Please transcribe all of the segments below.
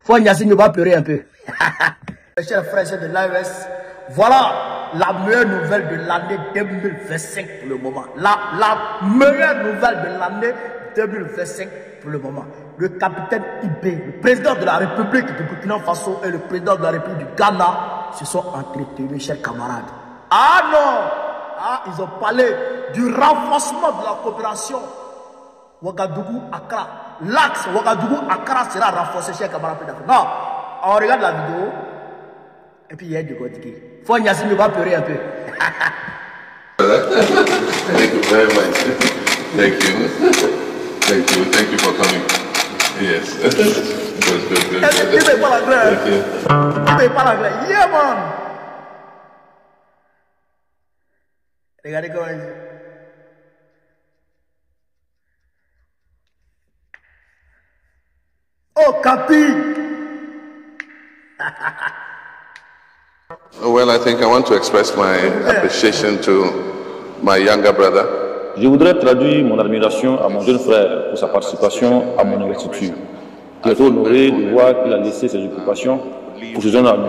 Faut Yassine va pleurer un peu. Mes chers frères de l'AES, voilà la meilleure nouvelle de l'année 2025 pour le moment. La meilleure nouvelle de l'année 2025 pour le moment. Le capitaine Ibé, le président de la République du Burkina Faso et le président de la République du Ghana se sont entretenus, mes chers camarades. Ah non! Ah, ils ont parlé du renforcement de la coopération Ouagadougou-Accra. L'axe Ouagadougou-Accra sera renforcé, chers camarades. Non, on regarde la vidéo. Et puis il y a du Godiki. Faut Yassine va pleurer un peu. Thank you very much. Thank you. Thank you. Thank you for coming. Yes. Good. Il paye pas l'anglais. Il paye pas l'anglais. Yeah, man. Regardez comment il dit. Oh, Capi. Well, I think I want to express my appreciation to my younger brother. Je voudrais traduire mon admiration à mon jeune frère pour sa participation à mon investiture. Je suis honoré de voir qu'il a laissé ses occupations pour ce jeune ami.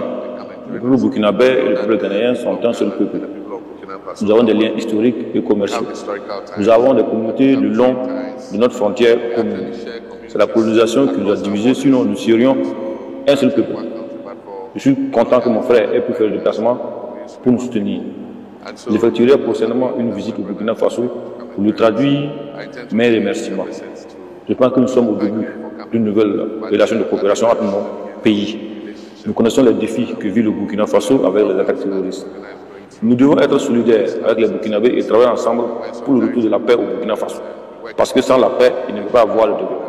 Le peuple burkinabé et le peuple ghanéen sont un seul peuple. Nous avons des liens historiques et commerciaux. Nous avons des communautés le long de notre frontière commune. C'est la colonisation qui nous a divisés, sinon nous serions un seul peuple. Je suis content que mon frère ait pu faire le déplacement pour nous soutenir. J'effectuerai prochainement une visite au Burkina Faso pour lui traduire mes remerciements. Je pense que nous sommes au début d'une nouvelle relation de coopération entre nos pays. Nous connaissons les défis que vit le Burkina Faso avec les attaques terroristes. Nous devons être solidaires avec les Burkinabés et travailler ensemble pour le retour de la paix au Burkina Faso. Parce que sans la paix, il ne peut pas avoir le développement.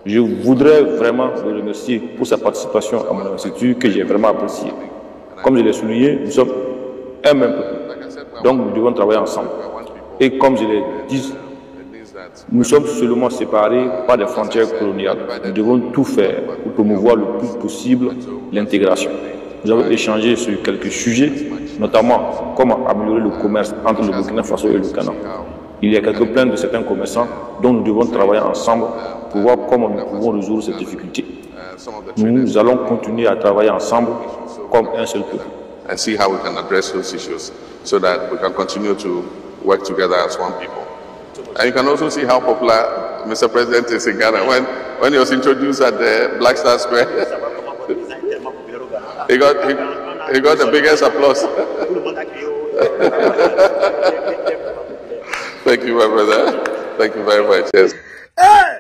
Je voudrais vraiment le remercier pour sa participation à mon investiture que j'ai vraiment appréciée. Comme je l'ai souligné, nous sommes un même peuple. Donc nous devons travailler ensemble. Et comme je l'ai dit, nous sommes seulement séparés par des frontières coloniales. Nous devons tout faire pour promouvoir le plus possible l'intégration. Nous avons échangé sur quelques sujets, notamment comment améliorer le commerce entre le Burkina Faso et le Ghana. Il y a quelques plaintes de certains commerçants dont nous devons travailler ensemble pour voir comment nous pouvons résoudre ces difficultés. Nous allons continuer à travailler ensemble comme un seul peuple. And see how we can address those issues so that we can continue to work together as one people. And you can also see how popular Mr. President is in Ghana. When he was introduced at the Black Star Square, he got the biggest applause. Thank you, my brother. Thank you very much. Yes. Hey!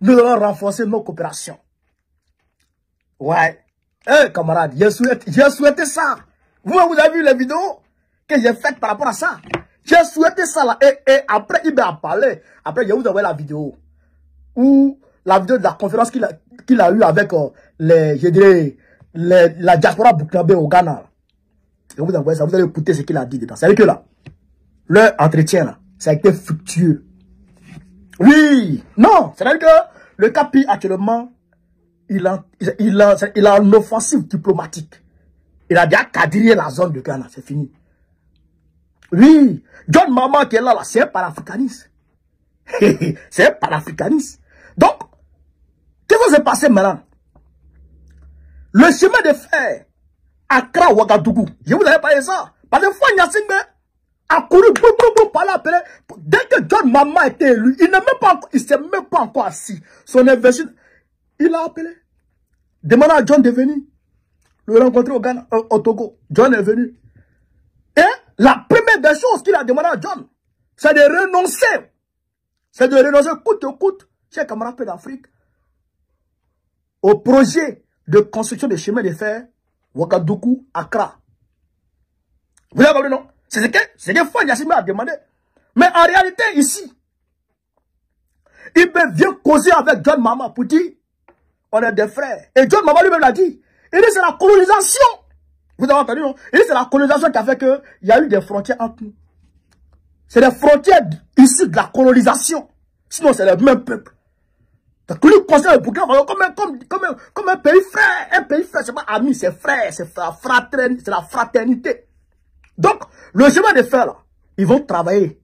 Nous allons renforcer nos coopérations. Ouais. Eh, camarades, j'ai souhaité ça. Vous avez vu les vidéos que j'ai faites par rapport à ça. J'ai souhaité ça là. Et après, il m'a parlé. Après, je vous envoie la vidéo. Ou la vidéo de la conférence qu'il a eue avec la diaspora burkinabé au Ghana. Je vous envoie ça. Vous allez écouter ce qu'il a dit dedans. C'est vrai que là, leur entretien là, ça a été fructueux. Oui. Non. C'est-à-dire que le Capi actuellement, il a une offensive diplomatique. Il a déjà quadrillé la zone de Ghana, c'est fini. Oui, John Mahama qui est là, c'est un panafricaniste. C'est un panafricaniste. Donc, qu'est-ce qui s'est passé maintenant? Le chemin de fer, Accra-Ouagadougou, je vous avais parlé de ça. Parce que fois Yassine a couru, par là, dès que John Mahama a été élu, il ne s'est même pas encore assis. Son investisseur, il a appelé. Demandé à John de venir. Le rencontrer au Ghana, au Togo. John est venu. Et la première des choses qu'il a demandé à John, c'est de renoncer. C'est de renoncer coûte que coûte, chers camarades d'Afrique, au projet de construction de chemin de fer Ouagadougou-Accra. Vous avez compris, non? C'est ce que Fouad Yassine a demandé. Mais en réalité, ici, il vient causer avec John Mahama pour dire on est des frères. Et John Mahama lui-même l'a dit. Il dit c'est la colonisation. Vous avez entendu, non? Il dit c'est la colonisation qui a fait qu'il y a eu des frontières entre nous. C'est des frontières issues de la colonisation. Sinon, c'est le même peuple. Donc, lui considère le Burkina Faso comme un pays frère. Un pays frère, c'est pas ami, c'est frère, c'est la fraternité. Donc, le chemin de fer, là, ils vont travailler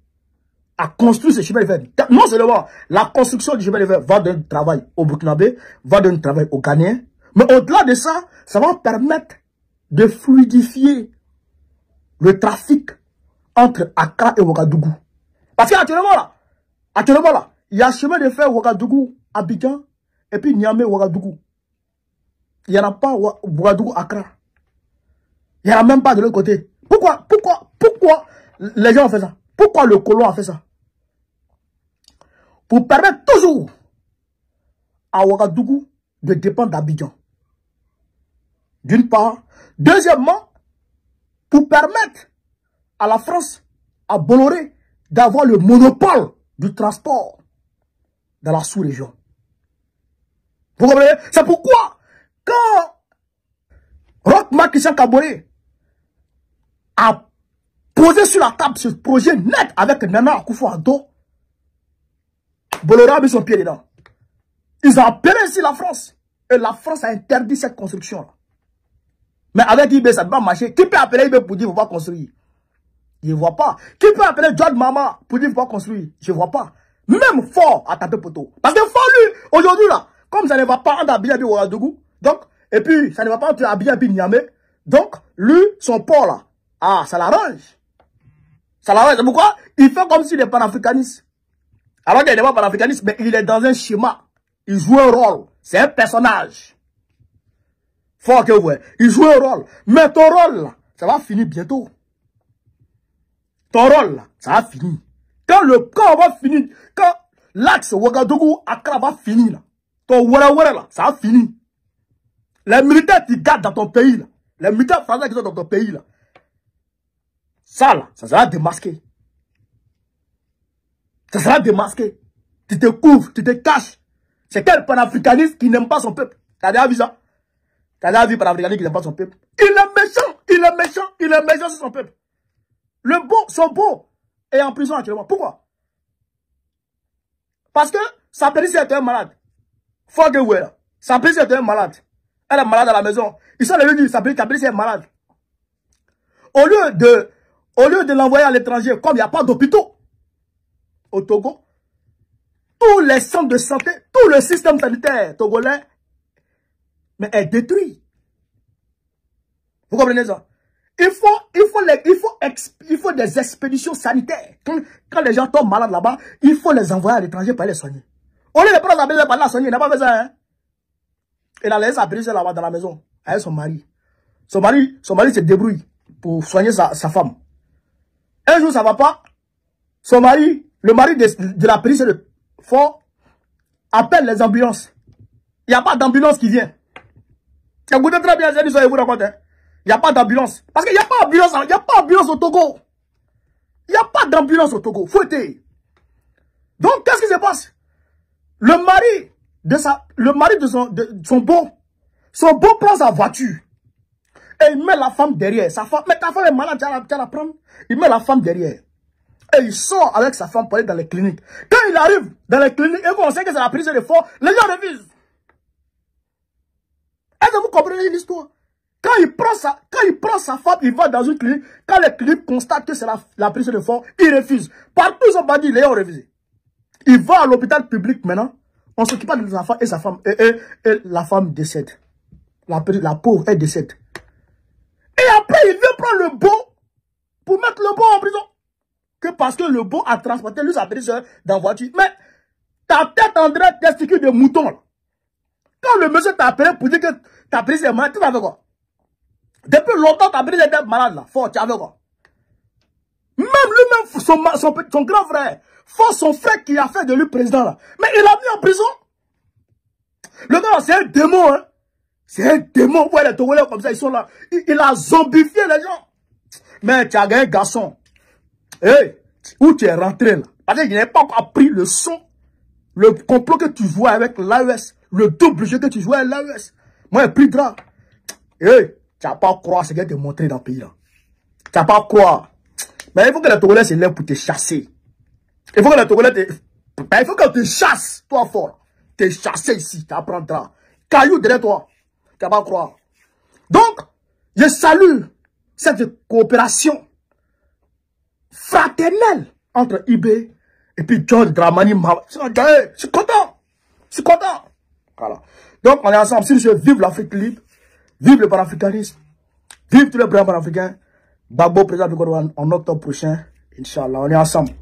à construire ce chemin de fer. Non seulement la construction du chemin de fer va donner du travail au Burkinabé, va donner du travail aux Ghanéens, mais au-delà de ça, ça va permettre de fluidifier le trafic entre Accra et Ouagadougou. Parce qu'actuellement là, il y a chemin de fer Ouagadougou, Abidjan, et puis Niamey, Ouagadougou. Il n'y en a pas Ouagadougou, Accra. Il n'y en a même pas de l'autre côté. Pourquoi les gens ont fait ça? Pourquoi le colon a fait ça? Pour permettre toujours à Ouagadougou de dépendre d'Abidjan. D'une part. Deuxièmement, pour permettre à la France, à Bolloré, d'avoir le monopole du transport dans la sous-région. Vous comprenez? C'est pourquoi, quand Roch-Marc Christian Kaboré a posé sur la table ce projet net avec Nana Akufo-Addo, Bolloré a mis son pied dedans. Ils ont appelé ici la France. Et la France a interdit cette construction-là. Mais avec IB, ça ne va pas marcher. Qui peut appeler IB pour dire qu'il ne faut pas construire? Je ne vois pas. Qui peut appeler John Mama pour dire qu'il ne faut pas construire? Je ne vois pas. Même Fort a tapé poteau. Parce que Fort, lui, aujourd'hui, là, comme ça ne va pas entre Abidjan et Ouagadougou, donc, et puis, ça ne va pas entre Abidjan et Niamey, donc, lui, son port, là, ah, ça l'arrange. Ça l'arrange. C'est pourquoi il fait comme s'il est panafricaniste. Alors qu'il n'est pas panafricaniste, mais il est dans un schéma. Il joue un rôle. C'est un personnage. Fort que vous voyez. Il joue un rôle. Mais ton rôle, là, ça va finir bientôt. Ton rôle, là, ça va finir. Quand on va finir, quand l'axe Ouagadougou Accra va finir, là, ton Ouara là, ça va finir. Les militaires qui gardent dans ton pays, là, les militaires français qui sont dans ton pays, là, ça, là, ça sera démasqué. Ça sera démasqué. Tu te couvres, tu te caches. C'est quel panafricaniste qui n'aime pas son peuple? T'as déjà vu ça? T'as déjà vu panafricaniste qui n'aime pas son peuple? Il est méchant, il est méchant, il est méchant sur son peuple. Le beau, son beau, est en prison actuellement. Pourquoi? Parce que sa petite est un malade. Faut que vous là. Sa petite est un malade. Elle est malade à la maison. Ils sont allés lui dire, sa petite est malade. Au lieu de l'envoyer à l'étranger, comme il n'y a pas d'hôpitaux au Togo, tous les centres de santé, tout le système sanitaire togolais, mais est détruit. Vous comprenez ça? Il faut des expéditions sanitaires. Quand les gens tombent malades là-bas, il faut les envoyer à l'étranger pour les soigner. Au lieu de prendre la par la soigner, il n'a pas fait ça. Hein? Il a laissé sa petite là-bas dans la maison avec son mari. Son mari se débrouille pour soigner sa femme. Un jour, ça ne va pas. Son mari, le mari de la petite de Fort, appelle les ambulances. Il n'y a pas d'ambulance qui vient. Écoutez très bien, je vous raconte. Hein? Il n'y a pas d'ambulance. Parce qu'il n'y a pas d'ambulance au Togo. Il n'y a pas d'ambulance au Togo. Fouettez. Donc, qu'est-ce qui se passe? Le mari de son beau prend sa voiture. Et il met la femme derrière. Sa femme, mais ta femme est malade, tu vas la prendre. Il met la femme derrière. Et il sort avec sa femme pour aller dans les cliniques. Quand il arrive dans les cliniques, et qu'on sait que c'est la prise de Fort, les gens refusent. Est-ce que vous comprenez l'histoire? Quand il prend sa femme, il va dans une clinique. Quand les cliniques constatent que c'est la prise de Fort, il refuse. Partout, ils ont pas dit, les gens refusent. Il va à l'hôpital public maintenant. On s'occupe pas de sa femme et sa femme. Et la femme décède. La pauvre, elle décède. Et après, il vient prendre le beau pour mettre le beau en prison. Que parce que le beau a transporté lui sa petite soeur dans la voiture. Mais ta tête en train de testicule de mouton. Là. Quand le monsieur t'a appelé pour dire que ta petite est malade, tu as fait quoi? Depuis longtemps, ta petite est malade là. Fort, tu as fait quoi? Même lui-même, son grand frère, Fort, son frère qui a fait de lui président là. Mais il l'a mis en prison. Le gars, c'est un démon, hein. C'est un démon. Vous voyez les Togolais comme ça, ils sont là. Il a zombifié les gens. Mais tu as gagné, garçon. Hey, où tu es rentré là? Parce que je n'ai pas encore appris le son, le complot que tu jouais avec l'AES, le double jeu que tu jouais avec l'AES. Moi, j'ai pris drap. Hey, tu n'as pas croire ce que te montré dans le pays là. Tu n'as pas croire. Mais il faut que les Togolais se lèvent pour te chasser. Il faut que les Togolais il faut que te chassent, toi fort. Te chasser ici, tu apprendras. Caillou derrière toi. Tu n'as pas croire. Donc, je salue cette coopération fraternelle entre IB Et puis John Dramani Mahama. Je suis content. Je suis content. Voilà. Donc, on est ensemble. Si je vive l'Afrique libre, vive le panafricanisme, vive tous les bras panafricains. Gbagbo, président du Côte d'Ivoire, en octobre prochain. Inch'Allah, on est ensemble.